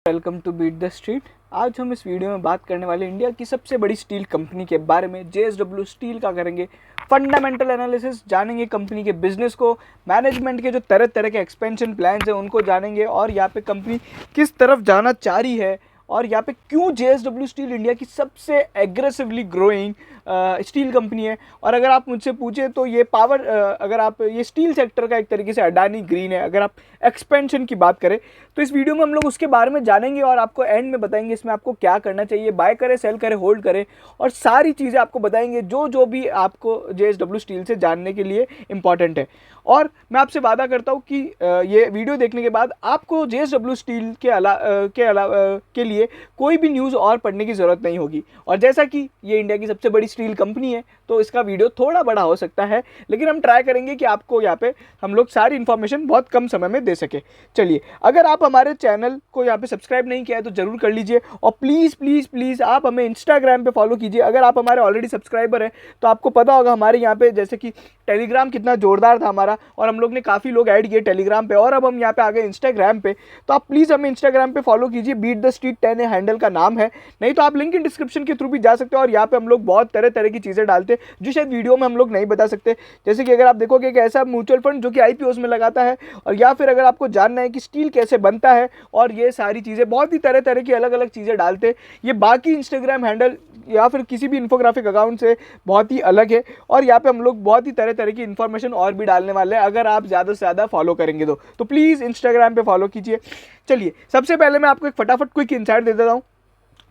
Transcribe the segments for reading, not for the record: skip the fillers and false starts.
Welcome to beat the street. आज हम इस वीडियो में बात करने वाले इंडिया की सबसे बड़ी स्टील कंपनी के बारे में। JSW स्टील का करेंगे फंडामेंटल एनालिसिस, जानेंगे कंपनी के बिजनेस को, मैनेजमेंट के जो तरह तरह के एक्सपेंशन प्लान्स हैं उनको जानेंगे और यहाँ पे कंपनी किस तरफ जाना चाह रही है और यहाँ पे क्यों JSW स्टील इंडिया की सबसे एग्रेसिवली ग्रोइंग स्टील कंपनी है। और अगर आप मुझसे पूछें तो ये पावर अगर आप ये स्टील सेक्टर का एक तरीके से अडानी ग्रीन है। अगर आप एक्सपेंशन की बात करें तो इस वीडियो में हम लोग उसके बारे में जानेंगे और आपको एंड में बताएंगे इसमें आपको क्या करना चाहिए, बाय करें, सेल करें, होल्ड करें, और सारी चीज़ें आपको बताएंगे जो भी आपको JSW स्टील से जानने के लिए इंपॉर्टेंट है। और मैं आपसे वादा करता हूँ कि ये वीडियो देखने के बाद आपको JSW स्टील के लिए कोई भी न्यूज़ और पढ़ने की ज़रूरत नहीं होगी। और जैसा कि ये इंडिया की सबसे बड़ी स्टील कंपनी है तो इसका वीडियो थोड़ा बड़ा हो सकता है, लेकिन हम ट्राई करेंगे कि आपको यहाँ पे हम लोग सारी इन्फॉर्मेशन बहुत कम समय में दे सके। चलिए, अगर आप हमारे चैनल को यहाँ पे सब्सक्राइब नहीं किया है तो ज़रूर कर लीजिए और प्लीज़ प्लीज़ प्लीज़ आप हमें इंस्टाग्राम पे फॉलो कीजिए। अगर आप हमारे ऑलरेडी सब्सक्राइबर हैं तो आपको पता होगा हमारे यहाँ पे जैसे कि टेलीग्राम कितना ज़ोरदार था हमारा, और हम लोग ने काफ़ी लोग ऐड किए टेलीग्राम पे, और अब हम यहाँ पे आ गए इंस्टाग्राम पे। तो आप प्लीज़ हमें इंस्टाग्राम पे फॉलो कीजिए, बीट द स्ट्रीट 10 हैंडल का नाम है। नहीं तो आप लिंक इन डिस्क्रिप्शन के थ्रू भी जा सकते हो और यहाँ पे हम लोग बहुत तरह तरह की चीज़ें डालते हैं जो शायद वीडियो में हम लोग नहीं बता सकते। जैसे कि अगर आप देखोगे कि ऐसा म्यूचुअल फंड जो कि IPOs में लगाता है, और या फिर अगर आपको जानना है कि स्टील कैसे बनता है, और ये सारी चीज़ें बहुत ही तरह तरह की अलग अलग चीज़ें डालते हैं। ये बाकी इंस्टाग्राम हैंडल या फिर किसी भी इन्फोग्राफिक अकाउंट से बहुत ही अलग है, और यहाँ पे हम लोग बहुत ही तरह तरह की इन्फॉर्मेशन और भी डालने वाले हैं अगर आप ज़्यादा से ज़्यादा फॉलो करेंगे तो प्लीज़ इंस्टाग्राम पे फॉलो कीजिए। चलिए, सबसे पहले मैं आपको एक फटाफट क्विक इंसाइट दे देता हूँ।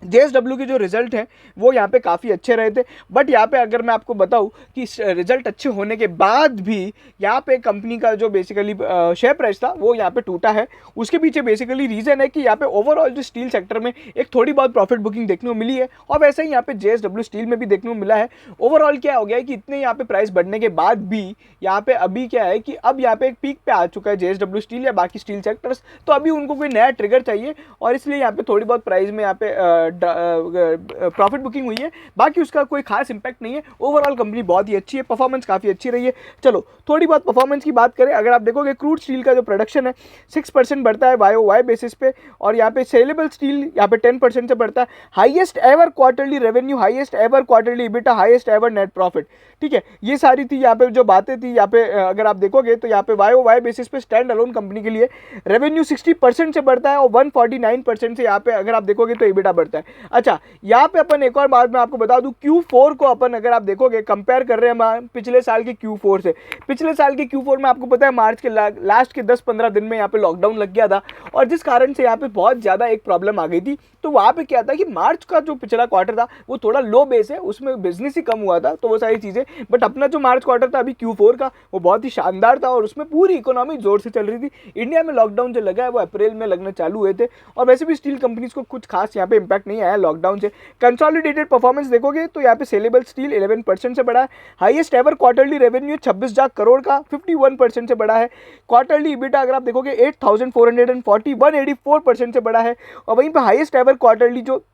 JSW के जो रिजल्ट हैं वो यहाँ पे काफ़ी अच्छे रहे थे, बट यहाँ पे अगर मैं आपको बताऊँ कि रिजल्ट अच्छे होने के बाद भी यहाँ पे कंपनी का जो बेसिकली शेयर प्राइस था वो यहाँ पे टूटा है। उसके पीछे बेसिकली रीज़न है कि यहाँ पे ओवरऑल जो स्टील सेक्टर में एक थोड़ी बहुत प्रॉफिट बुकिंग देखने को मिली है, और वैसे ही यहाँ पे JSW स्टील में भी देखने को मिला है। ओवरऑल क्या हो गया है कि इतने यहाँ पे प्राइस बढ़ने के बाद भी यहाँ पे अभी क्या है कि अब यहाँ पे एक पीक पे आ चुका है JSW स्टील या बाकी स्टील सेक्टर्स, तो अभी उनको कोई नया ट्रिगर चाहिए और इसलिए यहाँ पे थोड़ी बहुत प्राइस में यहाँ पे प्रॉफिट बुकिंग हुई है। बाकी उसका कोई खास इंपैक्ट नहीं है। ओवरऑल कंपनी बहुत ही अच्छी है, परफॉर्मेंस काफ़ी अच्छी रही है। चलो, थोड़ी बहुत परफॉर्मेंस की बात करें, अगर आप देखोगे क्रूड स्टील का जो प्रोडक्शन है 6% बढ़ता है YOY बेसिस पे, और यहाँ पे सेलेबल स्टील यहाँ पे 10% से बढ़ता है। Highest ever quarterly revenue, highest ever quarterly EBITDA, highest ever net profit. ठीक है, ये सारी थी यहाँ पे जो बातें थी। यहाँ पे अगर आप देखोगे तो यहाँ पे YOY बेसिस पे स्टैंड अलोन कंपनी के लिए रेवेन्यू 60% से बढ़ता है और 149% से यहाँ पे अगर आप देखोगे तो EBITDA बढ़ता है। अच्छा, यहाँ पे अपन एक और बात मैं आपको बता दूं, Q4 को अपन अगर आप देखोगे कंपेयर कर रहे हैं पिछले साल के Q4 से। पिछले साल के Q4 में आपको पता है मार्च के लास्ट के 10-15 दिन में यहाँ पे लॉकडाउन लग गया था, और जिस कारण से यहाँ पे बहुत ज़्यादा एक प्रॉब्लम आ गई थी। तो वहाँ पे क्या था कि मार्च का जो पिछला क्वार्टर था वो थोड़ा लो बेस है, उसमें बिजनेस ही कम हुआ था, तो वो सारी चीज़ें। बट अपना जो मार्च क्वार्टर था अभी Q4 का वो बहुत ही शानदार था और उसमें पूरी इकोनॉमी जोर से चल रही थी। इंडिया में लॉकडाउन जो लगा है वो अप्रैल में लगने चालू हुए थे, और वैसे भी स्टील कंपनीज को कुछ खास यहाँ पे इंपैक्ट नहीं आया लॉकडाउन से। कंसोलिडेटेड परफॉर्मेंस देखोगे तो यहाँ पे सेलेबल स्टील 11% से बढ़ा है। Highest ever quarterly revenue 26 lakh crore का 51% से बढ़ा है। क्वार्टरली EBITDA अगर आप देखोगे 8,440 184% से बढ़ा है, और वहीं पे हाईएस्ट एवर क्वार्टरली जो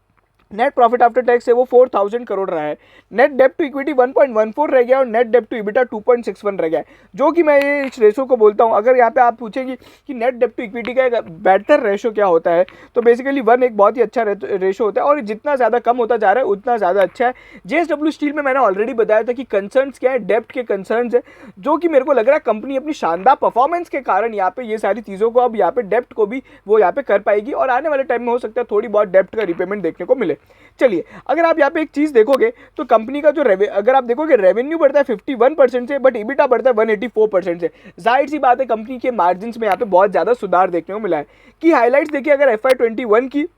नेट प्रॉफिट आफ्टर टैक्स है वो 4,000 करोड़ रहा है। नेट डेप्ट टू इक्विटी 1.14 रह गया और नेट डेप्ट टू EBITDA 2.61 रह गया है, जो कि मैं ये इस रेशो को बोलता हूँ। अगर यहाँ पे आप पूछेंगे कि नेट डेप्ट टू इक्विटी का एक बेहतर रेशो क्या होता है, तो बेसिकली 1 एक बहुत ही अच्छा रेशो होता है, और जितना ज़्यादा कम होता जा रहा है उतना ज़्यादा अच्छा है। JSW स्टील में मैंने ऑलरेडी बताया था कि कंसर्न्स क्या है, डेप्ट के कंसर्न्स है, जो कि मेरे को लग रहा है कंपनी अपनी शानदार परफॉर्मेंस के कारण यहाँ पे ये सारी चीज़ों को अब यहाँ पे डेप्ट को भी वो यहाँ पे कर पाएगी, और आने वाले टाइम में हो सकता है थोड़ी बहुत डेप्ट का रिपेमेंट देखने को मिले। चलिए, अगर आप यहाँ पे एक चीज देखोगे तो कंपनी का जो अगर आप देखोगे रेवेन्यू बढ़ता है 51% से, बट EBITDA बढ़ता है 184% से। जाहिर सी बात है कंपनी के मार्जिन्स में यहाँ पे बहुत ज्यादा सुधार देखने को मिला है। की हाईलाइट्स देखिए, अगर FY21 की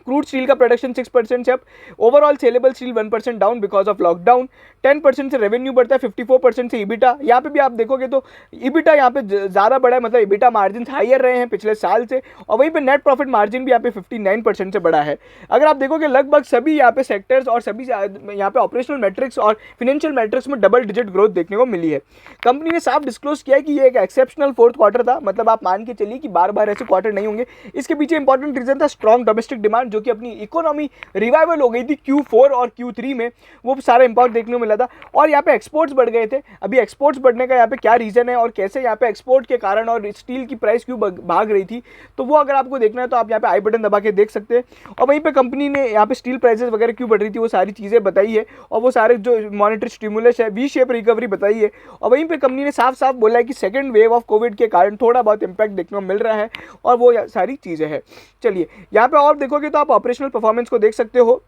क्रूड स्टील का प्रोडक्शन 6% से up, overall saleable steel 1% down because of lockdown, 10% से रेवेन्यू बढ़ता है, 54% से EBITDA। यहाँ पे भी आप देखोगे तो EBITDA यहाँ पे ज़्यादा बढ़ा है, मतलब EBITDA मार्जिन हाइयर रहे हैं पिछले साल से, और वहीं पे नेट प्रॉफिट मार्जिन भी यहाँ पे 59% से बढ़ा है। अगर आप देखोगे लगभग सभी यहाँ पे सेक्टर्स और सभी यहाँ पे ऑपरेशनल मैट्रिक्स और फिनेंशियल मैट्रिक्स में डबल डिजिट ग्रोथ देखने को मिली है। कंपनी ने साफ डिस्क्लोज किया है कि ये एक एक्सेप्शनल फोर्थ क्वार्टर था, मतलब आप मान के चलिए कि बार बार ऐसे क्वार्टर नहीं होंगे। इसके पीछे इंपॉर्टेंट रीजन था स्ट्रॉन्ग डोमेस्टिक डिमांड, जो कि अपनी इकोनॉमी रिवाइवल हो गई थी Q4 और Q3 में, वो सारा इम्पैक्ट देखने को मिला था। और यहाँ पे एक्सपोर्ट्स बढ़ गए थे। अभी एक्सपोर्ट्स बढ़ने का यहाँ पे क्या रीज़न है और कैसे यहाँ पे एक्सपोर्ट के कारण और स्टील की प्राइस क्यों भाग रही थी, तो वो अगर आपको देखना है तो आप यहाँ पे आई बटन दबा के देख सकते हैं। और वहीं पे कंपनी ने यहाँ पे स्टील प्राइसेस वगैरह क्यों बढ़ रही थी वो सारी चीज़ें बताई है, और वो सारे जो मॉनेटरी स्टिमुलस है, वी शेप रिकवरी बताई है। और वहीं पे कंपनी ने साफ साफ बोला है कि सेकंड वेव ऑफ कोविड के कारण थोड़ा बहुत इंपैक्ट देखने को मिल रहा है, और वो सारी चीज़ें हैं। चलिए यहाँ पे और देखोगे तो आप ऑपरेशनल परफॉर्मेंस को देख सकते हो,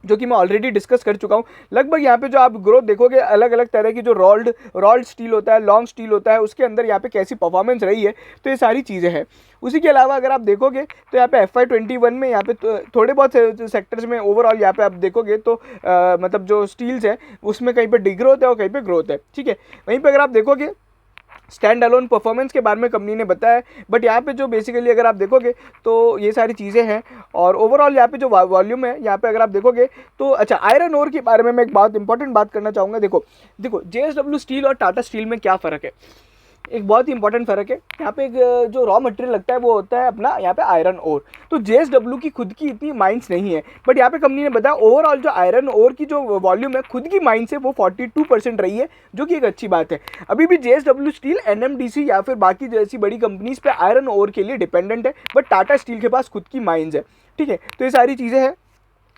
जो कि मैं ऑलरेडी डिस्कस कर चुका हूँ। लगभग यहाँ पे जो आप ग्रोथ देखोगे, अलग अलग तरह की जो रोल्ड स्टील होता है, लॉन्ग स्टील होता है, उसके अंदर यहाँ पे कैसी परफॉर्मेंस रही है, तो ये सारी चीज़ें हैं। उसी के अलावा अगर आप देखोगे तो यहाँ पे FY21 में यहाँ पे थोड़े बहुत सेक्टर्स में ओवरऑल यहाँ पे आप देखोगे तो मतलब जो स्टील्स है उसमें कहीं पे डिग्रोथ है और कहीं पे ग्रोथ है, ठीक है। वहीं पे अगर आप देखोगे स्टैंड अलोन परफॉर्मेंस के बारे में कंपनी ने बताया, बट यहाँ पे जो बेसिकली अगर आप देखोगे तो ये सारी चीज़ें हैं। और ओवरऑल यहाँ पे जो वॉल्यूम है, यहाँ पे अगर आप देखोगे तो अच्छा, आयरन ओर के बारे में मैं एक बहुत इंपॉर्टेंट बात करना चाहूँगा। देखो JSW स्टील और टाटा स्टील में क्या फ़र्क है, एक बहुत ही इंपॉर्टेंट फ़र्क है। यहाँ पे एक जो रॉ मटेरियल लगता है वो होता है अपना यहाँ पे आयरन ओर। तो JSW की खुद की इतनी माइंस नहीं है, बट यहाँ पे कंपनी ने बताया ओवरऑल जो आयरन ओर की जो वॉल्यूम है खुद की माइंस है वो 42% रही है, जो कि एक अच्छी बात है। अभी भी JSW स्टील NMDC या फिर बाकी जैसी बड़ी कंपनीज पे आयरन ओर के लिए डिपेंडेंट है, बट टाटा स्टील के पास खुद की माइंस है, ठीक है। तो ये सारी चीज़ें हैं।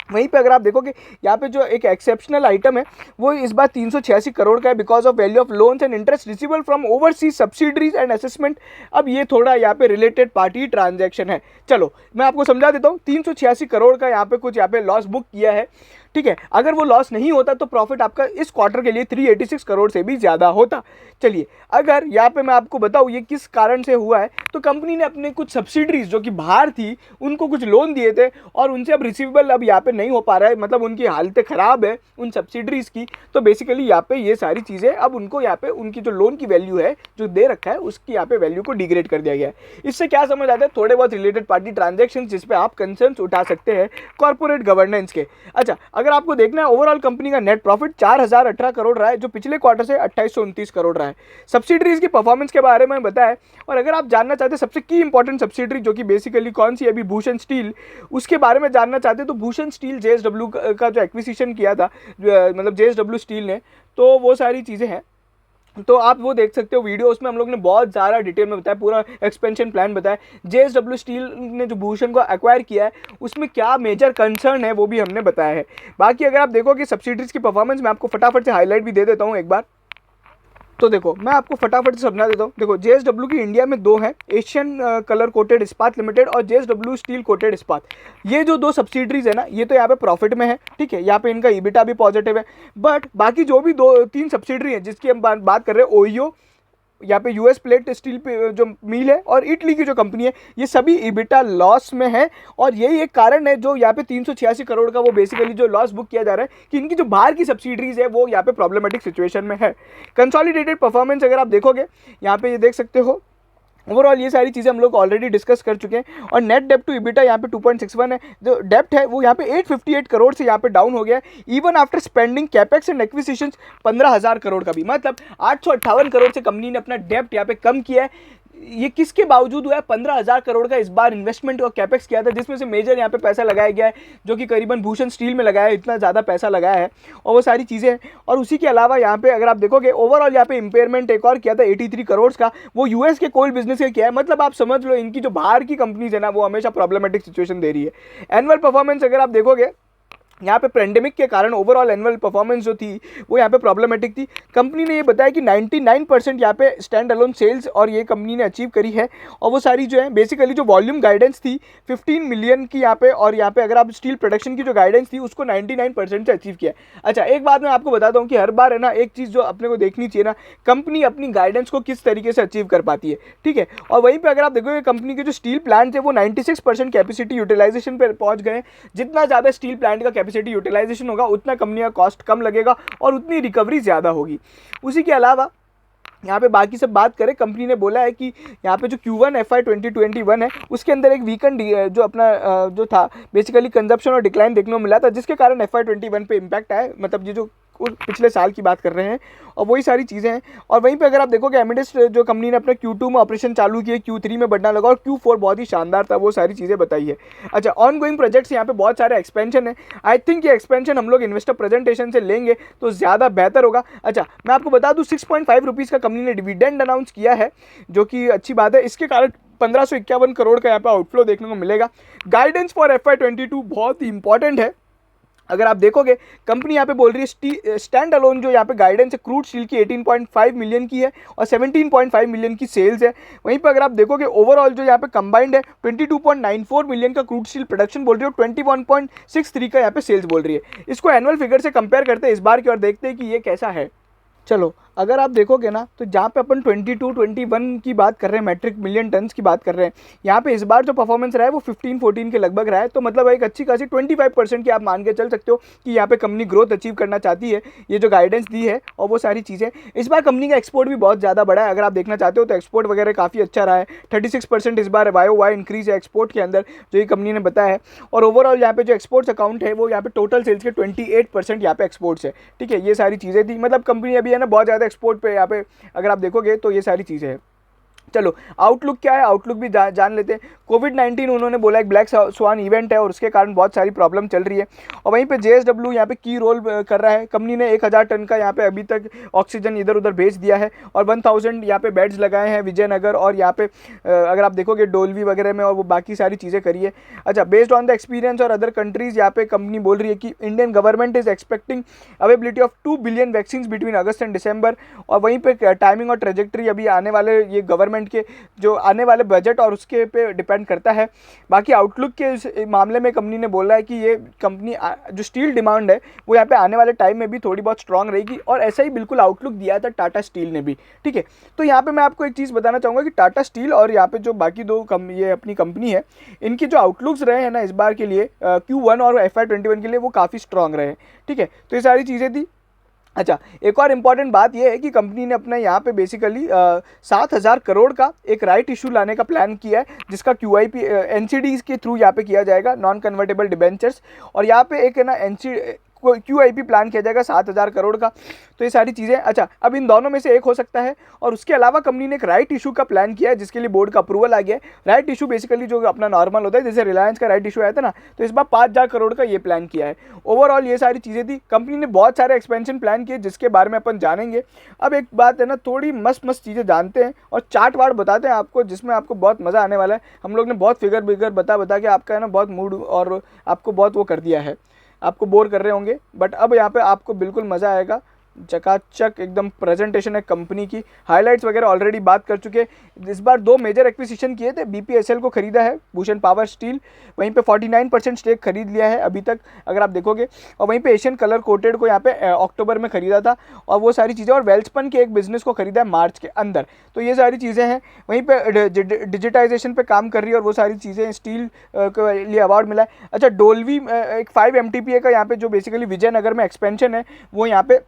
वहीं पे अगर आप देखोगे यहाँ पे जो एक एक्सेप्शनल आइटम है वो इस बार 386 करोड़ का है, because of value of loans and interest receivable from overseas subsidiaries and assessment. अब ये थोड़ा यहाँ पे रिलेटेड पार्टी ट्रांजैक्शन है। चलो मैं आपको समझा देता हूँ। 386 करोड़ का यहाँ पे कुछ यहाँ पे लॉस बुक किया है, ठीक है। अगर वो लॉस नहीं होता तो प्रॉफिट आपका इस क्वार्टर के लिए 386 करोड़ से भी ज़्यादा होता। चलिए अगर यहाँ पे मैं आपको बताऊँ ये किस कारण से हुआ है, तो कंपनी ने अपने कुछ सब्सिडरीज जो कि बाहर थी उनको कुछ लोन दिए थे, और उनसे अब रिसीवेबल अब यहाँ पे नहीं हो पा रहा है, मतलब उनकी हालतें ख़राब है उन सब्सिडरीज की। तो बेसिकली यहाँ पे ये सारी चीज़ें अब उनको यहाँ पे उनकी जो लोन की वैल्यू है जो दे रखा है उसकी यहाँ पे वैल्यू को डिग्रेड कर दिया गया है। इससे क्या समझ आता है, थोड़े बहुत रिलेटेड पार्टी ट्रांजेक्शन जिसपे आप कंसर्न्स उठा सकते हैं कॉर्पोरेट गवर्नेंस के। अच्छा, अगर आपको देखना है ओवरऑल कंपनी का नेट प्रॉफिट 4018 करोड़ रहा है, जो पिछले क्वार्टर से 2829 करोड़ रहा है। सब्सिडरीज की परफॉर्मेंस के बारे में बताया। और अगर आप जानना चाहते हैं सबसे की इंपॉर्टेंट सब्सिडरी जो कि बेसिकली कौन सी, अभी भूषण स्टील, उसके बारे में जानना चाहते हैं तो भूषण स्टील JSW का जो एक्विजिशन किया था मतलब JSW स्टील ने, तो वो सारी चीज़ें हैं। तो आप वो देख सकते हो वीडियो, उसमें हम लोग ने बहुत ज़्यादा डिटेल में बताया, पूरा एक्सपेंशन प्लान बताया। JSW स्टील ने जो भूषण को एक्वायर किया है उसमें क्या मेजर कंसर्न है वो भी हमने बताया है। बाकी अगर आप देखो कि सब्सिडीज की परफॉर्मेंस मैं आपको फटाफट से हाईलाइट भी दे देता हूँ एक बार। तो देखो मैं आपको फटाफट से समझा देता हूँ। देखो JSW की इंडिया में दो हैं, एशियन कलर कोटेड इस्पात लिमिटेड और JSW स्टील कोटेड इस्पात। ये जो दो सब्सिडरीज है ना, ये तो यहाँ पे प्रॉफिट में है, ठीक है। यहाँ पे इनका EBITDA भी पॉजिटिव है। बट बाकी जो भी दो तीन सब्सिडरी है जिसकी हम बात कर रहे हैं, ओयो, यहाँ पे US प्लेट स्टील पे जो मिल है, और इटली की जो कंपनी है, ये सभी EBITDA लॉस में है। और यही एक कारण है जो यहाँ पे 386 करोड़ का वो बेसिकली जो लॉस बुक किया जा रहा है कि इनकी जो बाहर की सब्सिडरीज है वो यहाँ पे प्रॉब्लमेटिक सिचुएशन में है। कंसोलिडेटेड परफॉर्मेंस अगर आप देखोगे यहाँ पे ये देख सकते हो। ओवरऑल ये सारी चीज़ें हम लोग ऑलरेडी डिस्कस कर चुके हैं। और नेट डेप्ट टू EBITDA यहाँ पे 2.61 है। जो डेप्ट है वो यहाँ पे 858 करोड़ से यहाँ पे डाउन हो गया है, even after spending capex and acquisitions 15,000 crore का भी, मतलब 858 करोड़ से कंपनी ने अपना डेप्ट यहाँ पे कम किया है। ये किसके बावजूद हुआ है, 15,000 करोड़ का इस बार इन्वेस्टमेंट और कैपेक्स किया था, जिसमें से मेजर यहाँ पे पैसा लगाया गया है जो कि करीबन भूषण स्टील में लगाया है, इतना ज़्यादा पैसा लगाया है और वो सारी चीज़ें हैं। और उसी के अलावा यहाँ पे अगर आप देखोगे ओवरऑल यहाँ पे इंपेयरमेंट एक और किया था 83 करोड़ का, वो US के कोल बिजनेस का किया है। मतलब आप समझ लो इनकी जो बाहर की कंपनीज है ना वो हमेशा प्रॉब्लमेटिक सिचुएशन दे रही है। एनुअल परफॉर्मेंस अगर आप देखोगे यहाँ पे पेंडेमिक के कारण ओवरऑल एनुअल परफॉर्मेंस जो थी वो यहाँ पे प्रॉब्लमेटिक थी। कंपनी ने ये बताया कि 99% यहाँ पे स्टैंड अलोन सेल्स और ये कंपनी ने अचीव करी है। और वो सारी जो है बेसिकली जो वॉल्यूम गाइडेंस थी 15 मिलियन की यहाँ पे, और यहाँ पे अगर आप स्टील प्रोडक्शन की जो गाइडेंस थी उसको 99% से अचीव किया। अच्छा, एक बात मैं आपको बताता हूँ कि हर बार है ना एक चीज़ जो अपने को देखनी चाहिए ना, कंपनी अपनी गाइडेंस को किस तरीके से अचीव कर पाती है, ठीक है। और वहीं पर अगर आप देखोगे कंपनी के जो स्टील प्लांट थे वो 96% कैपेसिटी यूटिलाइजेशन पर पहुँच गए। जितना ज़्यादा स्टील प्लांट का कैपेसिटी यूटिलाइजेशन होगा उतना कंपनी का कॉस्ट कम लगेगा और उतनी रिकवरी ज़्यादा होगी। उसी के अलावा यहाँ पे बाकी सब बात करें, कंपनी ने बोला है कि यहाँ पे जो Q1 FY 2021 है उसके अंदर एक वीकेंड जो अपना जो था बेसिकली कंजप्शन और डिक्लाइन देखने को मिला था, जिसके कारण FY 21 पे इम्पैक्ट आया, मतलब ये जो पिछले साल की बात कर रहे हैं, और वही सारी चीज़ें हैं। और वहीं पे अगर आप देखोगे एमिडेस जो कंपनी ने अपने Q2 में ऑपरेशन चालू किए, Q3 में बढ़ना लगा और Q4 बहुत ही शानदार था, वो सारी चीज़ें बताई है। अच्छा, ऑन गोइंग प्रोजेक्ट्स यहाँ पे बहुत सारे एक्सपेंशन है। आई थिंक ये एक्सपेंशन हम लोग इन्वेस्टर प्रेजेंटेशन से लेंगे तो ज़्यादा बेहतर होगा। अच्छा, मैं आपको बता दूँ 6.5 रुपीज़ का कंपनी ने डिविडेंड अनाउंस किया है, जो कि अच्छी बात है। इसके कारण 1551 करोड़ का यहाँ पे आउटफ्लो देखने को मिलेगा। गाइडेंस फॉर FY22 बहुत ही इंपॉर्टेंट है। अगर आप देखोगे कंपनी यहाँ पे बोल रही है स्टैंड अलोन जो यहाँ पे गाइडेंस है क्रूड स्टील की 18.5 मिलियन की है और 17.5 मिलियन की सेल्स है। वहीं पे अगर आप देखोगे ओवरऑल जो यहाँ पे कंबाइंड है 22.94 मिलियन का क्रूड स्टील प्रोडक्शन बोल रही है और 21.63 का यहाँ पे सेल्स बोल रही है। इसको एनुअल फिगर से कंपेयर करते हैं इस बार की और देखते हैं कि ये कैसा है। चलो, अगर आप देखोगे ना तो जहाँ पे अपन 22-21 की बात कर रहे हैं, मैट्रिक मिलियन टन्स की बात कर रहे हैं, यहाँ पे इस बार जो परफॉर्मेंस रहा है वो 15-14 के लगभग रहा है। तो मतलब एक अच्छी खासी 25% की आप मान के चल सकते हो कि यहाँ पे कंपनी ग्रोथ अचीव करना चाहती है, ये जो गाइडेंस दी है और वो सारी चीज़ें। इस बार कंपनी का एक्सपोर्ट भी बहुत ज़्यादा बढ़ा है, अगर आप देखना चाहते हो तो एक्सपोर्ट वगैरह काफ़ी अच्छा रहा है। 36% इस बार YoY इंक्रीज है एक्सपोर्ट के अंदर, जो ये कंपनी ने बताया है। और ओवरऑल यहाँ पे जो एक्सपोर्ट्स अकाउंट है वो यहाँ पे टोटल सेल्स के 28% यहाँ पे एक्सपोर्ट्स है। ठीक है, ये सारी चीज़ें थी, मतलब कंपनी अभी है ना बहुत ज़्यादा एक्सपोर्ट पे यहाँ पे अगर आप देखोगे तो ये सारी चीज़ें हैं। चलो, आउटलुक क्या है, आउटलुक भी जान लेते हैं। कोविड-19 उन्होंने बोला एक ब्लैक स्वान इवेंट है और उसके कारण बहुत सारी प्रॉब्लम चल रही है। और वहीं पे JSW यहाँ पे की रोल कर रहा है। कंपनी ने 1000 टन का यहाँ पे अभी तक ऑक्सीजन इधर उधर भेज दिया है और 1000 यहाँ पे बेड्स लगाए हैं विजयनगर और यहाँ पे अगर आप देखोगे डोलवी वगैरह में, और वो बाकी सारी चीज़ें करी है। अच्छा, बेस्ड ऑन द एक्सपीरियंस और अदर कंट्रीज़ यहाँ पे कंपनी बोल रही है कि Indian government is expecting availability of 2 billion vaccine between August and December. और वहीं पे टाइमिंग और ट्रेजेक्ट्री अभी आने वाले ये गवर्नमेंट के जो आने वाले बजट और उसके पे डिपेंड करता है। बाकी आउटलुक के मामले में कंपनी ने बोला है कि ये कंपनी जो स्टील डिमांड है वो यहाँ पे आने वाले टाइम में भी थोड़ी बहुत स्ट्रांग रहेगी, और ऐसा ही बिल्कुल आउटलुक दिया था टाटा स्टील ने भी। ठीक है, तो यहाँ पे मैं आपको एक चीज़ बताना चाहूँगा कि टाटा स्टील और यहाँ पे जो बाकी दो ये अपनी कंपनी है, इनकी जो आउटलुक्स रहे हैं ना इस बार के लिए Q1 और FY21 के लिए वो काफ़ी स्ट्रांग रहे हैं। ठीक है, तो ये सारी चीज़ें थी। अच्छा, एक और इम्पॉर्टेंट बात यह है कि कंपनी ने अपने यहाँ पे बेसिकली 7000 करोड़ का एक राइट इशू लाने का प्लान किया है, जिसका QIP NCDs के थ्रू यहाँ पे किया जाएगा, नॉन कन्वर्टेबल डिबेंचर्स। और यहाँ पे एक है ना QIP प्लान किया जाएगा 7000 करोड़ का। तो ये सारी चीज़ें। अच्छा, अब इन दोनों में से एक हो सकता है। और उसके अलावा कंपनी ने एक राइट इशू का प्लान किया है जिसके लिए बोर्ड का अप्रूवल आ गया है। राइट इशू बेसिकली जो अपना नॉर्मल होता है, जैसे रिलायंस का राइट इशू आया था ना, तो इस बार 5000 करोड़ का ये प्लान किया है। ओवरऑल ये सारी चीज़ें थी। कंपनी ने बहुत सारे एक्सपेंशन प्लान किए जिसके बारे में अपन जानेंगे। अब एक बात है ना, थोड़ी मस्त मस्त चीज़ें जानते हैं और चार्ट वार्ट बताते हैं आपको, जिसमें आपको बहुत मज़ा आने वाला है। हम लोग ने बहुत फिगर बता के आपका है ना बहुत मूड और आपको बहुत वो कर दिया है, आपको बोर कर रहे होंगे, बट अब यहाँ पे आपको बिल्कुल मज़ा आएगा। चकाचक एकदम प्रेजेंटेशन है कंपनी की, हाइलाइट्स वगैरह ऑलरेडी बात कर चुके हैं। इस बार 2 मेजर एक्विजिशन किए थे। BPSL को खरीदा है, भूषण पावर स्टील, वहीं पे 49% स्टेक खरीद लिया है अभी तक अगर आप देखोगे। और वहीं पे एशियन कलर कोटेड को यहाँ पे अक्टूबर में खरीदा था और वो सारी चीज़ें, और वेल्सपन के एक बिजनेस को खरीदा है मार्च के अंदर। तो ये सारी चीज़ें हैं। वहीं पे डिजिटाइजेशन पे काम कर रही है और वो सारी चीज़ें, स्टील के लिए अवार्ड मिला है। अच्छा, डोलवी एक 5 MTPA का यहाँ पे जो बेसिकली विजयनगर में एक्सपेंशन है वो यहाँ पे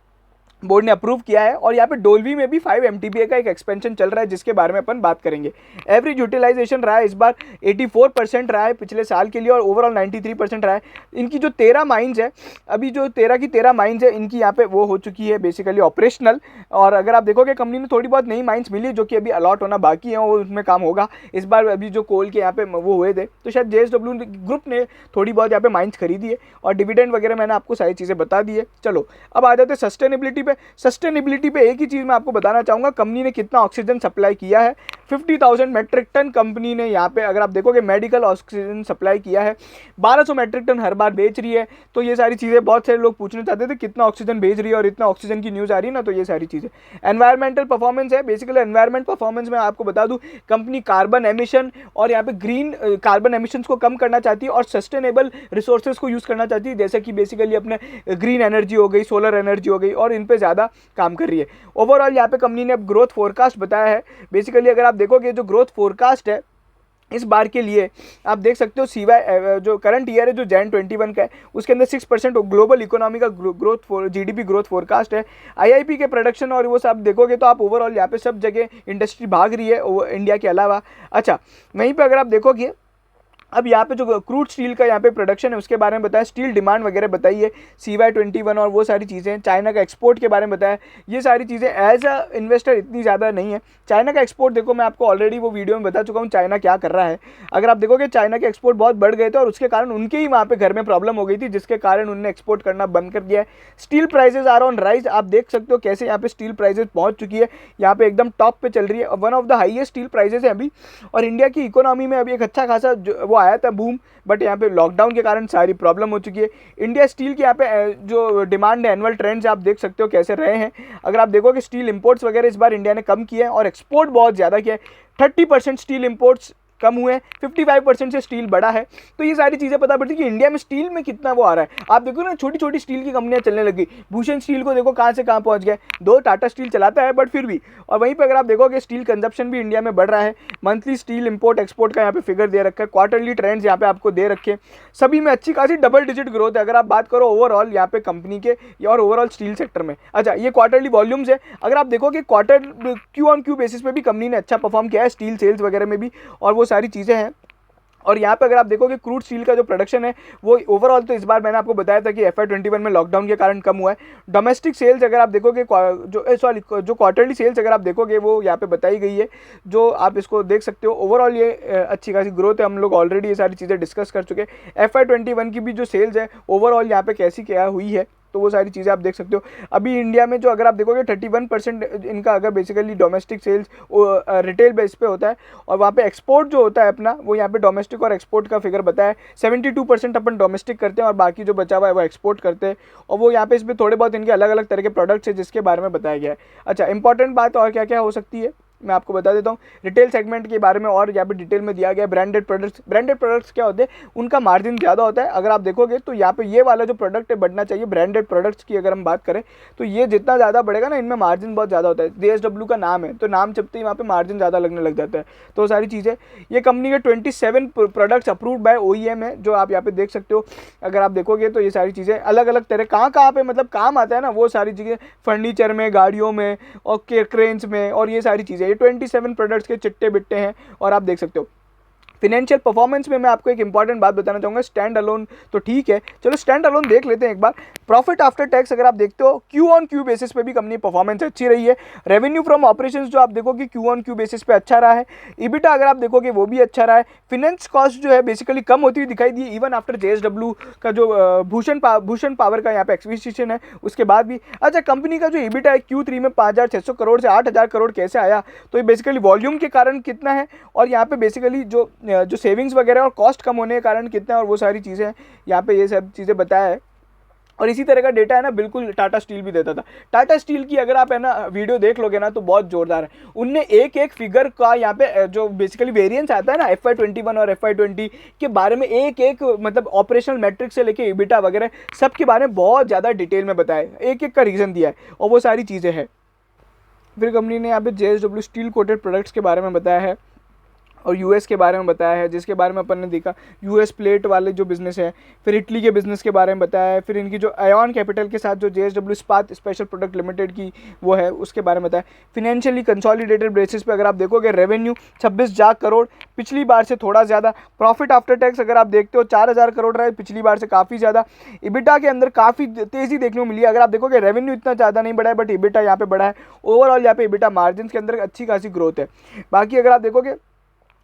बोर्ड ने अप्रूव किया है। और यहाँ पे डोलवी में भी 5 MTPA का एक एक्सपेंशन चल रहा है जिसके बारे में अपन बात करेंगे। एवरेज यूटिलाइजेशन रहा है इस बार 84% रहा है पिछले साल के लिए, और ओवरऑल 93% रहा है। इनकी जो 13 माइंस है, अभी जो 13 की 13 माइंस है इनकी यहाँ पे वो हो चुकी है बेसिकली ऑपरेशनल। और अगर आप देखोगे कंपनी ने थोड़ी बहुत नई माइंस मिली जो कि अभी अलॉट होना बाकी है, वो उसमें काम होगा इस बार। अभी जो कोल के यहाँ पे वो हुए थे, तो शायद JSW ग्रुप ने थोड़ी बहुत यहाँ पे माइंस खरीदी है, और डिविडेंड वगैरह मैंने आपको सारी चीज़ें बता दी है। चलो, अब आ जाते हैं सस्टेनेबिलिटी पे। सस्टेनेबिलिटी पे एक ही चीज़ मैं आपको बताना चाहूँगा, कंपनी ने कितना ऑक्सीजन सप्लाई किया है। 50,000 मेट्रिक टन कंपनी ने यहाँ पे अगर आप देखोगे मेडिकल ऑक्सीजन सप्लाई किया है। 1200 मेट्रिक टन हर बार बेच रही है। तो ये सारी चीज़ें बहुत सारे लोग पूछना चाहते थे कितना ऑक्सीजन भेज रही है और इतना ऑक्सीजन की न्यूज़ आ रही है ना, तो ये सारी चीज़ें। एनवायरमेंटल परफॉर्मेंस है, बेसिकली एनवायरमेंट परफॉर्मेंस में आपको बता दूँ कंपनी कार्बन एमिशन और यहाँ पे ग्रीन कार्बन एमिशन को कम करना चाहती है और सस्टेनेबल रिसोर्सेज को यूज़ करना चाहती है, जैसे कि बेसिकली अपने ग्रीन एनर्जी हो गई, सोलर एनर्जी हो गई, और इन पर ज़्यादा काम कर रही है। ओवरऑल यहाँ पे कंपनी ने अब ग्रोथ फोरकास्ट बताया है। बेसिकली अगर आप देखोगे जो ग्रोथ फोरकास्ट है इस बार के लिए, आप देख सकते हो CY जो करंट ईयर है जो Jan 21 का है उसके अंदर 6% ग्लोबल इकोनॉमी का ग्रोथ GDP ग्रोथ फोरकास्ट है। IIP के प्रोडक्शन और वो सब देखोगे तो आप ओवरऑल यहाँ पे सब जगह इंडस्ट्री भाग रही है इंडिया के अलावा। अच्छा, वहीं पे अगर आप देखोगे अब यहाँ पे जो क्रूड स्टील का यहाँ पे प्रोडक्शन है उसके बारे में बताया, स्टील डिमांड वगैरह बताई है, CY21 और वो सारी चीज़ें, चाइना का एक्सपोर्ट के बारे में बताया। ये सारी चीज़ें एज अ इन्वेस्टर इतनी ज़्यादा नहीं है। चाइना का एक्सपोर्ट देखो, मैं आपको ऑलरेडी वो वीडियो में बता चुका हूँ चाइना क्या कर रहा है। अगर आप देखोगे चाइना के एक्सपोर्ट बहुत बढ़ गए थे और उसके कारण उनके ही वहाँ पे घर में प्रॉब्लम हो गई थी, जिसके कारण उन्होंने एक्सपोर्ट करना बंद कर दिया है। Steel prices are on rise, आप देख सकते हो कैसे यहाँ पे स्टील प्राइसेज पहुँच चुकी है, यहाँ पे एकदम टॉप पे चल रही है, one of the highest steel prices है अभी। और इंडिया की इकोनॉमी में अभी एक अच्छा खासा वो आया था बूम, बट यहाँ पे लॉकडाउन के कारण सारी प्रॉब्लम हो चुकी है। इंडिया स्टील के यहाँ पे जो डिमांड है, एनुअल ट्रेंड्स आप देख सकते हो कैसे रहे हैं। अगर आप देखोगे स्टील इंपोर्ट्स वगैरह इस बार इंडिया ने कम किए हैं और एक्सपोर्ट बहुत ज़्यादा किया है। 30% स्टील इंपोर्ट्स कम हुए, 55% से स्टील बढ़ा है। तो ये सारी चीज़ें पता पड़ती है कि इंडिया में स्टील में कितना वो आ रहा है। आप देखो ना, छोटी छोटी स्टील की कंपनियां चलने लगी। भूषण स्टील को देखो कहाँ से कहाँ पहुँच गया, दो टाटा स्टील चलाता है बट फिर भी। और वहीं पर अगर आप देखोगे स्टील कंजप्शन भी इंडिया में बढ़ रहा है। मंथली स्टील इंपोर्ट एक्सपोर्ट का यहाँ पे फिगर दे रखा है, क्वार्टरली ट्रेंड्स यहाँ पे आपको दे रखे हैं, सभी में अच्छी खासी डबल डिजिट ग्रोथ है अगर आप बात करो ओवरऑल यहाँ पे कंपनी के और ओवरऑल स्टील सेक्टर में। अच्छा, ये क्वार्टरली वॉल्यूम्स है। अगर आप देखोगे quarter Q on Q basis पे भी कंपनी ने अच्छा परफॉर्म किया है, स्टील सेल्स वगैरह में भी, और वो सारी चीज़ें हैं। और यहाँ पे अगर आप देखोगे क्रूड स्टील का जो प्रोडक्शन है वो ओवरऑल, तो इस बार मैंने आपको बताया था कि FY21 में लॉकडाउन के कारण कम हुआ है। डोमेस्टिक सेल्स अगर आप देखोगे जो क्वार्टरली सेल्स अगर आप देखोगे वो यहाँ पे बताई गई है, जो आप इसको देख सकते हो। ओवरऑल ये अच्छी खासी ग्रोथ है, हम लोग ऑलरेडी ये सारी चीज़ें डिस्कस कर चुके हैं। FY21 की भी जो सेल्स है ओवरऑल यहाँ पे कैसी क्या हुई है, तो वो सारी चीज़ें आप देख सकते हो। अभी इंडिया में जो अगर आप देखोगे 31% इनका अगर basically domestic sales retail base पे होता है, और वहाँ पे एक्सपोर्ट जो होता है अपना वो यहाँ पे डोमेस्टिक और एक्सपोर्ट का फिगर बताया है। 72% अपन डोमेस्टिक करते हैं और बाकी जो बचा हुआ है वो एक्सपोर्ट करते हैं। और वो यहाँ पे इसमें थोड़े बहुत इनके अलग अलग तरह के प्रोडक्ट्स है जिसके बारे में बताया गया है। अच्छा, इंपॉर्टेंट बात और क्या क्या हो सकती है मैं आपको बता देता हूँ। रिटेल सेगमेंट के बारे में और यहाँ पे डिटेल में दिया गया है। ब्रांडेड प्रोडक्ट्स क्या होते हैं, उनका मार्जिन ज़्यादा होता है। अगर आप देखोगे तो यहाँ पे ये वाला जो प्रोडक्ट है बढ़ना चाहिए। ब्रांडेड प्रोडक्ट्स की अगर हम बात करें तो ये जितना ज़्यादा बढ़ेगा ना, इनमें मार्जिन बहुत ज़्यादा होता है। JSW का नाम है तो नाम चपते ही वहाँ पे मार्जिन ज़्यादा लगने लग जाता है। तो सारी चीज़ें, ये कंपनी के 27 प्रोडक्ट्स अप्रूव्ड बाय OEM है, जो आप यहाँ पे देख सकते हो। अगर आप देखोगे तो ये सारी चीज़ें अलग अलग तरह कहाँ पे मतलब काम आता है ना, वो सारी चीज़ें फर्नीचर में, गाड़ियों में और क्रेन्स में, और ये सारी चीज़ें। ये 27 प्रोडक्ट्स के चिट्टे बिट्टे हैं और आप देख सकते हो। फिनेंशियल परफॉर्मेंस में मैं आपको एक इंपॉर्टेंट बात बताना चाहूँगा। स्टैंड अलोन तो ठीक है, चलो स्टैंड अलोन देख लेते हैं एक बार। प्रॉफिट आफ्टर टैक्स अगर आप देखते हो क्यू ऑन क्यू बेसिस पे भी कंपनी परफॉर्मेंस अच्छी रही है। रेवेन्यू फ्रॉम ऑपरेशंस जो आप देखोगे क्यू ऑन क्यू बेसिस पे अच्छा रहा है। EBITDA अगर आप देखोगे वो भी अच्छा रहा है। फिनेंस कॉस्ट जो है बेसिकली कम होती हुई दिखाई दी इवन आफ्टर JSW का जो भूषण पावर का यहाँ पे एक्विजिशन है उसके बाद भी। अच्छा, कंपनी का जो EBITDA है Q3 में 5,600 करोड़ से 8,000 करोड़ कैसे आया, तो ये बेसिकली वॉल्यूम के कारण कितना है, और यहाँ पे बेसिकली जो सेविंग्स वगैरह और कॉस्ट कम होने के कारण कितना है, और वो सारी चीज़ें यहाँ पे ये सब चीज़ें बताया है। और इसी तरह का डेटा है ना बिल्कुल टाटा स्टील भी देता था। टाटा स्टील की अगर आप है ना वीडियो देख लोगे ना तो बहुत जोरदार है। उनने एक एक फिगर का यहाँ पे जो बेसिकली वेरिएंस आता है ना FY21 और FY20 के बारे में, एक एक मतलब ऑपरेशनल मैट्रिक्स से लेके EBITDA वगैरह सब के बारे में बहुत ज़्यादा डिटेल में बताया, एक एक का रीज़न दिया है, और वो सारी चीज़ें हैं। फिर कंपनी ने यहाँ पे JSW स्टील कोटेड प्रोडक्ट्स के बारे में बताया है और US के बारे में बताया है, जिसके बारे में अपन ने देखा US प्लेट वाले जो बिज़नेस है। फिर इटली के बिज़नेस के बारे में बताया है। फिर इनकी जो आयॉन कैपिटल के साथ जो JSW इस्पात स्पेशल प्रोडक्ट लिमिटेड की वो है उसके बारे में बताया। फिनेंशियली कंसोलिडेटेड बेसिस पे अगर आप देखोगे रेवेन्यू 26,000 करोड़, पिछली बार से थोड़ा ज़्यादा। प्रॉफिट आफ्टर टैक्स अगर आप देखते हो 4,000 करोड़ रहा है, पिछली बार से काफ़ी ज़्यादा। EBITDA के अंदर काफ़ी तेज़ी देखने को मिली है। अगर आप देखोगे रेवेन्यू इतना ज़्यादा नहीं बढ़ा है बट EBITDA यहाँ पे बढ़ा है। ओवरऑल यहाँ पे EBITDA मार्जिन के अंदर अच्छी खासी ग्रोथ है। बाकी अगर आप देखोगे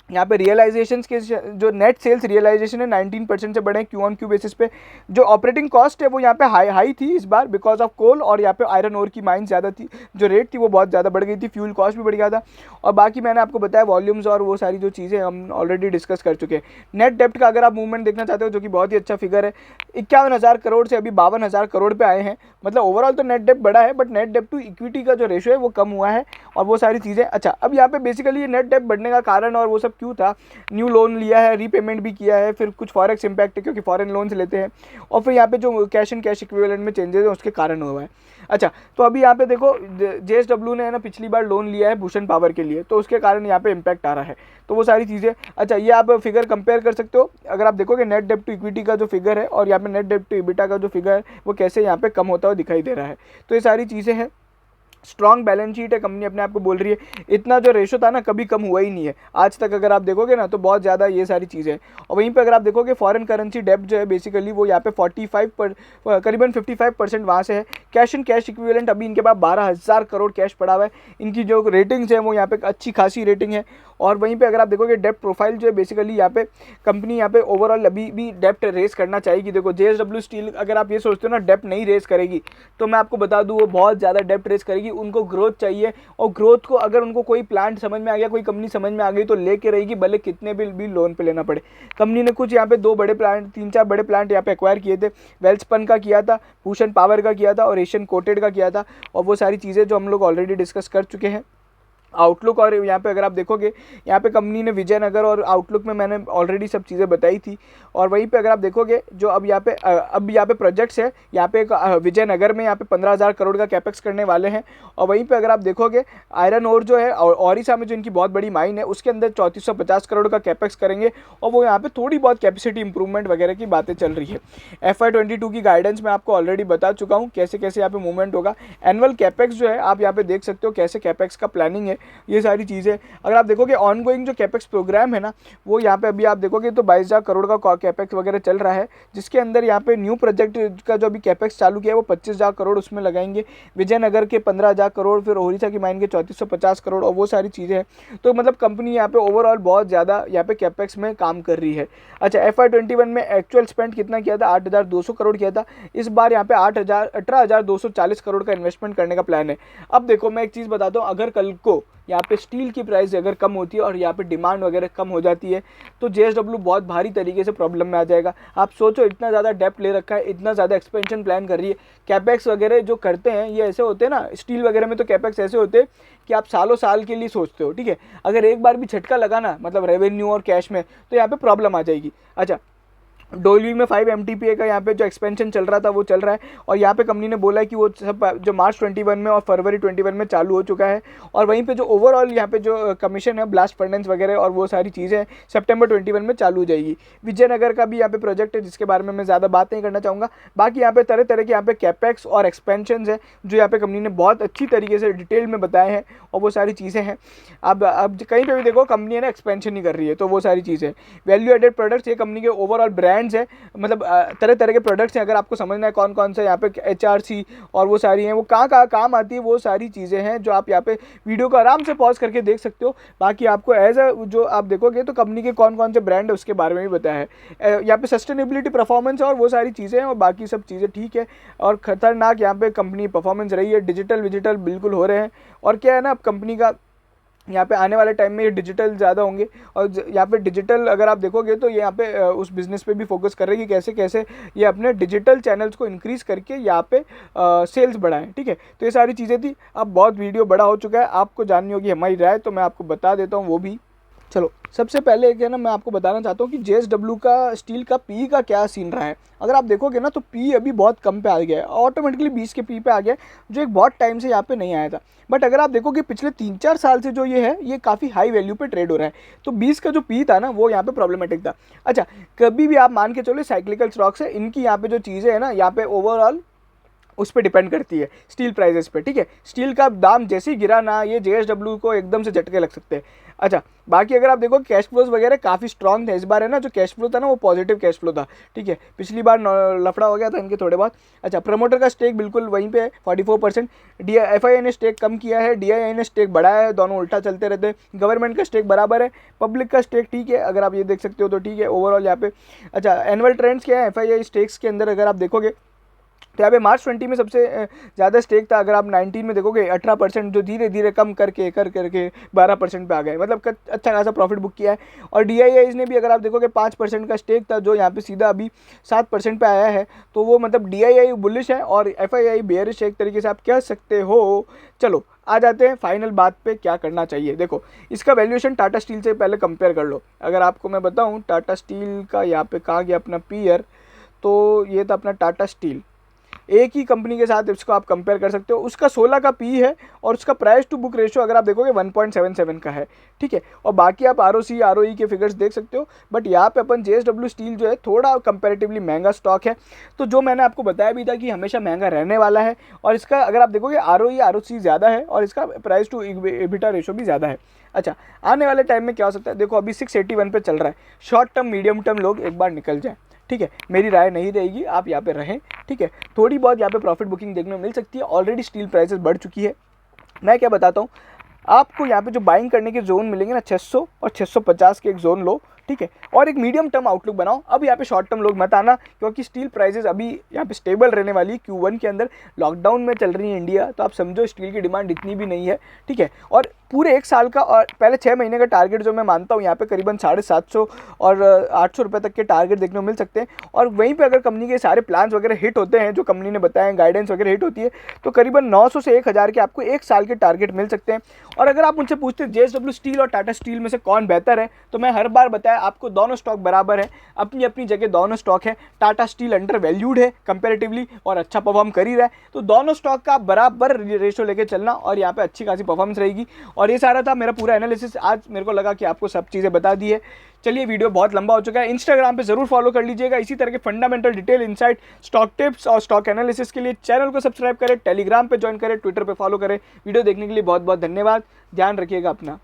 यहाँ पे रियलाइजेशंस के जो नेट सेल्स रियलाइजेशन है 19% से बढ़े क्यू ऑन क्यू बेसिस पे। जो ऑपरेटिंग कॉस्ट है वो यहाँ पे हाई थी इस बार बिकॉज ऑफ कोल, और यहाँ पे आयरन ओर की माइन ज़्यादा थी, जो रेट थी वो बहुत ज़्यादा बढ़ गई थी, फ्यूल कॉस्ट भी बढ़ गया था। और बाकी मैंने आपको बताया वॉल्यूम्स और वो सारी जो चीज़ें हम ऑलरेडी डिस्कस कर चुके हैं। नेट डेप्ट का अगर आप मूवमेंट देखना चाहते हो जो कि बहुत ही अच्छा फिगर है, 51,000 करोड़ से अभी 52,000 करोड़ पे आए हैं। मतलब ओवरऑल तो नेट डेप्ट बढ़ा है बट नेट डेप्ट टू इक्विटी का जो रेशो है वो कम हुआ है, और वो सारी चीज़ें। अच्छा, अब यहाँ पे बेसिकली ये नेट डेप्ट बढ़ने का कारण और वो सब क्यों था, न्यू लोन लिया है, रीपेमेंट भी किया है, फिर कुछ फॉरेक्स इंपैक्ट है क्योंकि फॉरेन लोन्स लेते हैं, और फिर यहाँ पे जो कैश एंड कैश इक्विवेलेंट में चेंजेस है उसके कारण हुआ है। अच्छा, तो अभी यहाँ पे देखो JSW ने है ना पिछली बार लोन लिया है भूषण पावर के लिए, तो उसके कारण यहाँ पे इम्पैक्ट आ रहा है, तो वो सारी चीज़ें। अच्छा, ये आप फिगर कंपेयर कर सकते हो। अगर आप देखोगे नेट डेप्ट टू इक्विटी का जो फिगर है और यहाँ पे नेट डेप्ट टू EBITDA का जो फिगर है वो कैसे यहाँ पे कम होता हुआ दिखाई दे रहा है, तो ये सारी चीज़ें हैं। स्ट्रॉन्ग बैलेंस शीट है, कंपनी अपने आप को बोल रही है। इतना जो रेशो था ना कभी कम हुआ ही नहीं है आज तक, अगर आप देखोगे ना तो बहुत ज़्यादा ये सारी चीज़ें हैं। और वहीं पे अगर आप देखोगे फॉरेन करेंसी डेब्ट जो है बेसिकली वो यहाँ पे करीबन 55% वहाँ से है। कैश एंड कैश इक्विवेलेंट अभी इनके पास 12,000 करोड़ कैश पड़ा हुआ है। इनकी जो रेटिंग्स है वो यहाँ पे अच्छी खासी रेटिंग है। और वहीं पे अगर आप देखोगे डेप्ट प्रोफाइल जो है बेसिकली यहाँ पे कंपनी यहाँ पे ओवरऑल अभी भी डेप्ट रेस करना चाहेगी। देखो जेएसडब्ल्यू स्टील, अगर आप ये सोचते हो ना डेप्ट नहीं रेस करेगी, तो मैं आपको बता दूं वो बहुत ज़्यादा डेप्ट रेस करेगी। उनको ग्रोथ चाहिए, और ग्रोथ को अगर उनको कोई प्लांट समझ में आ गया, कोई कंपनी समझ में आ गई तो लेके रहेगी, भले कितने भी लोन पे लेना पड़े। कंपनी ने कुछ यहाँ पे 3-4 बड़े प्लांट यहाँ पे एक्वायर किए थे। वेल्सपन का किया था, भूषण पावर का किया था और एशियन कोटेड का किया था, और वो सारी चीज़ें जो हम लोग ऑलरेडी डिस्कस कर चुके हैं। आउटलुक और यहाँ पे अगर आप देखोगे यहाँ पे कंपनी ने विजयनगर और आउटलुक में मैंने ऑलरेडी सब चीज़ें बताई थी। और वहीं पे अगर आप देखोगे जो अब यहाँ पे प्रोजेक्ट्स है, यहाँ पे विजयनगर में यहाँ पे 15,000 करोड़ का कैपेक्स करने वाले हैं। और वहीं पे अगर आप देखोगे आयरन ओर जो है ओडिशा में जो इनकी बहुत बड़ी माइन है उसके अंदर 3450 करोड़ का कैपेक्स करेंगे, और वो यहाँ पे थोड़ी बहुत कैपेसिटी इंप्रूवमेंट वगैरह की बातें चल रही है। FY22 की गाइडेंस मैं आपको ऑलरेडी बता चुका हूँ कैसे कैसे यहाँ पे मूवमेंट होगा। एनुअल कैपेक्स जो है आप यहाँ पे देख सकते हो कैसे कैपेक्स का प्लानिंग है, ये सारी चीज़ें। अगर आप देखोगे ऑनगोइंग जो कैपेक्स प्रोग्राम है ना, वो यहाँ पे अभी आप देखोगे तो 22,000 करोड़ का कैपेक्स वगैरह चल रहा है, जिसके अंदर यहाँ पे न्यू प्रोजेक्ट का जो अभी कैपेक्स चालू किया है वो 25,000 करोड़ उसमें लगाएंगे, विजयनगर के 15,000 करोड़, फिर ओडिशा की माइन के 3450 करोड़, और वो सारी चीज़ें हैं। तो मतलब कंपनी यहाँ पे ओवरऑल बहुत ज़्यादा यहाँ पे कैपेक्स में काम कर रही है। अच्छा, FY21 में एक्चुअल स्पेंड कितना किया था? 8,200 करोड़ किया था। इस बार यहाँ पे 18,240 करोड़ का इन्वेस्टमेंट करने का प्लान है। अब देखो मैं एक चीज़ बताता हूँ, अगर कल को यहाँ पे स्टील की प्राइस अगर कम होती है और यहाँ पे डिमांड वगैरह कम हो जाती है तो जेएसडब्ल्यू बहुत भारी तरीके से प्रॉब्लम में आ जाएगा। आप सोचो इतना ज़्यादा डेप्ट ले रखा है, इतना ज़्यादा एक्सपेंशन प्लान कर रही है, कैपेक्स वगैरह जो करते हैं ये ऐसे होते हैं ना, स्टील वगैरह में तो कैपेक्स ऐसे होते हैं कि आप सालों साल के लिए सोचते हो, ठीक है। अगर एक बार भी झटका लगा ना मतलब रेवेन्यू और कैश में, तो यहाँ पे प्रॉब्लम आ जाएगी। अच्छा, डोइलवी में 5 MTPA का यहाँ पे जो एक्सपेंशन चल रहा था वो चल रहा है, और यहाँ पे कंपनी ने बोला है कि वो सब जो मार्च 21 में और फरवरी 21 में चालू हो चुका है। और वहीं पे जो ओवरऑल यहाँ पे जो कमीशन है ब्लास्ट फर्नेस वगैरह और वो सारी चीज़ें सितंबर 21 में चालू हो जाएगी। विजयनगर का भी यहाँ पे प्रोजेक्ट है जिसके बारे में मैं ज़्यादा बात नहीं करना चाहूँगा। बाकी यहाँ पे तरह तरह के यहाँ पे कैपेक्स और एक्सपेंशन है जो यहाँ पे कंपनी ने बहुत अच्छी तरीके से डिटेल में बताए हैं, और वो सारी चीज़ें हैं। अब कहीं पर भी देखो कंपनी है ना एक्सपेंशन ही कर रही है, तो वो सारी चीज़ें। वैल्यू एडेड प्रोडक्ट्स ये कंपनी के ओवरऑल ब्रांड है, मतलब तरह तरह के प्रोडक्ट्स हैं। अगर आपको समझना है कौन कौन से यहाँ पे HRC और वो सारी हैं, वो कहाँ काम आती है, वो सारी चीज़ें हैं जो आप यहाँ पे वीडियो को आराम से पॉज करके देख सकते हो। बाकी आपको एज जो आप देखोगे तो कंपनी के कौन कौन से ब्रांड है उसके बारे में भी बताया है। यहाँ पे सस्टेनेबिलिटी, परफॉर्मेंस और वो सारी चीज़ें हैं, और बाकी सब चीज़ें ठीक है। और खतरनाक यहाँ पे कंपनी परफॉर्मेंस रही है, डिजिटल विजिटल बिल्कुल हो रहे हैं। और क्या है ना, अब कंपनी का यहाँ पे आने वाले टाइम में ये डिजिटल ज़्यादा होंगे, और यहाँ पे डिजिटल अगर आप देखोगे तो यहाँ पे उस बिज़नेस पे भी फोकस कर रहे हैं कि कैसे कैसे ये अपने डिजिटल चैनल्स को इंक्रीज़ करके यहाँ पे सेल्स बढ़ाएं, ठीक है। तो ये सारी चीज़ें थी। अब बहुत वीडियो बड़ा हो चुका है, आपको जाननी होगी हमारी राय, तो मैं आपको बता देता हूँ वो भी। चलो, सबसे पहले एक है ना मैं आपको बताना चाहता हूँ कि जेएसडब्ल्यू का स्टील का पी का क्या सीन रहा है। अगर आप देखोगे ना तो पी अभी बहुत कम पे आ गया है, ऑटोमेटिकली 20 के पी पे आ गया है, जो एक बहुत टाइम से यहाँ पे नहीं आया था। बट अगर आप देखोगे पिछले 3-4 साल से जो ये है ये काफ़ी हाई वैल्यू पे ट्रेड हो रहा है। तो 20 का जो पी था ना वो यहाँ पे प्रॉब्लमेटिक था। अच्छा, कभी भी आप मान के चलो साइक्लिकल स्टॉक्स है, इनकी यहाँ पे जो चीज़ें है ना यहाँ पे ओवरऑल उस पर डिपेंड करती है स्टील प्राइजेस पे, ठीक है। स्टील का दाम जैसे ही गिरा ना, ये जेएसडब्ल्यू को एकदम से झटके लग सकते हैं। अच्छा, बाकी अगर आप देखो कैश फ्लोज वगैरह काफ़ी स्ट्रॉन्ग थे। इस बार है ना जो कैश फ्लो था ना वो पॉजिटिव कैश फ्लो था, ठीक है। पिछली बार लफड़ा हो गया था इनके थोड़े बहुत। अच्छा, प्रमोटर का स्टेक बिल्कुल वहीं पे है 44%। FII ने स्टेक कम किया है, DII ने स्टेक बढ़ाया है, दोनों उल्टा चलते रहते हैं। गवर्नमेंट का स्टेक बराबर है, पब्लिक का स्टेक ठीक है, अगर आप ये देख सकते हो तो ठीक है ओवरऑल यहाँ पे। अच्छा, एनुअल ट्रेंड्स क्या है FII स्टेक्स के अंदर अगर आप देखोगे तो यहाँ पे मार्च 20 में सबसे ज़्यादा स्टेक था। अगर आप 19 में देखोगे 18%, जो धीरे धीरे कम करके 12% पे आ गए, मतलब अच्छा खासा प्रॉफिट बुक किया है। और DIIs ने भी अगर आप देखोगे 5% का स्टेक था जो यहाँ पे सीधा अभी 7% पे आया है। तो वो मतलब DII बुलिश है और FII बेयरिश है, एक तरीके से आप कह सकते हो। चलो आ जाते हैं फाइनल बात पे, क्या करना चाहिए। देखो, इसका वैल्यूएशन टाटा स्टील से पहले कंपेयर कर लो। अगर आपको मैं बताऊँ टाटा स्टील का यहाँ पे कहाँ गया अपना पीयर, तो ये था अपना टाटा स्टील। एक ही कंपनी के साथ इसको आप कंपेयर कर सकते हो। उसका 16 का पी है और उसका प्राइस टू बुक रेशियो अगर आप देखोगे 1.77 का है, ठीक है। और बाकी आप ROC ROE के फिगर्स देख सकते हो। बट यहाँ पे अपन JSW स्टील जो है थोड़ा कंपेरेटिवली महंगा स्टॉक है, तो जो मैंने आपको बताया भी था कि हमेशा महंगा रहने वाला है। और इसका अगर आप देखोगे ROE ROC ज़्यादा है और इसका प्राइस टू एबिटा रेशियो भी ज़्यादा है। अच्छा, आने वाले टाइम में क्या हो सकता है, देखो अभी 681 पे चल रहा है। शॉर्ट टर्म मीडियम टर्म लोग एक बार निकल जाए, ठीक है। मेरी राय नहीं रहेगी, आप यहाँ पे रहें, ठीक है। थोड़ी बहुत यहाँ पे प्रॉफिट बुकिंग देखने को मिल सकती है। ऑलरेडी स्टील प्राइसेस बढ़ चुकी है। मैं क्या बताता हूँ आपको, यहाँ पे जो बाइंग करने के जोन मिलेंगे ना 600 और 650 के एक जोन लो, ठीक है। और एक मीडियम टर्म आउटलुक बनाओ। अब यहाँ पे शॉर्ट टर्म लोग मत आना, क्योंकि स्टील प्राइसेस अभी यहाँ पे स्टेबल रहने वाली है। Q1 के अंदर लॉकडाउन में चल रही है इंडिया, तो आप समझो स्टील की डिमांड इतनी भी नहीं है, ठीक है। और पूरे एक साल का और पहले 6 महीने का टारगेट जो मैं मानता हूँ यहाँ पे करीबन 750 और 800 रुपये तक के टारगेट देखने को मिल सकते हैं। और वहीं पे अगर कंपनी के सारे प्लान्स वगैरह हिट होते हैं, जो कंपनी ने बताया गाइडेंस वगैरह हिट होती है, तो करीबन 900 से 1000 के आपको एक साल के टारगेट मिल सकते हैं। और अगर आप मुझसे पूछते हैं JSW स्टील और टाटा स्टील में से कौन बेहतर है, तो मैं हर बार बताया आपको दोनों स्टॉक बराबर है, अपनी अपनी जगह दोनों स्टॉक है। टाटा स्टील अंडर वैल्यूड है कंपेरेटिवली और अच्छा परफॉर्म कर ही रहा है, तो दोनों स्टॉक का बराबर रेशो लेके चलना और यहाँ पे अच्छी खासी परफॉर्मेंस रहेगी। और ये सारा था मेरा पूरा एनालिसिस। आज मेरे को लगा कि आपको सब चीज़ें बता दी है। चलिए, वीडियो बहुत लंबा हो चुका है। इंस्टाग्राम पे जरूर फॉलो कर लीजिएगा इसी तरह के fundamental detail insight, stock tips और स्टॉक एनालिसिस के लिए। चैनल को सब्सक्राइब करें, टेलीग्राम पे ज्वाइन करें, ट्विटर पे फॉलो करें। वीडियो देखने के लिए बहुत बहुत धन्यवाद। ध्यान रखिएगा अपना।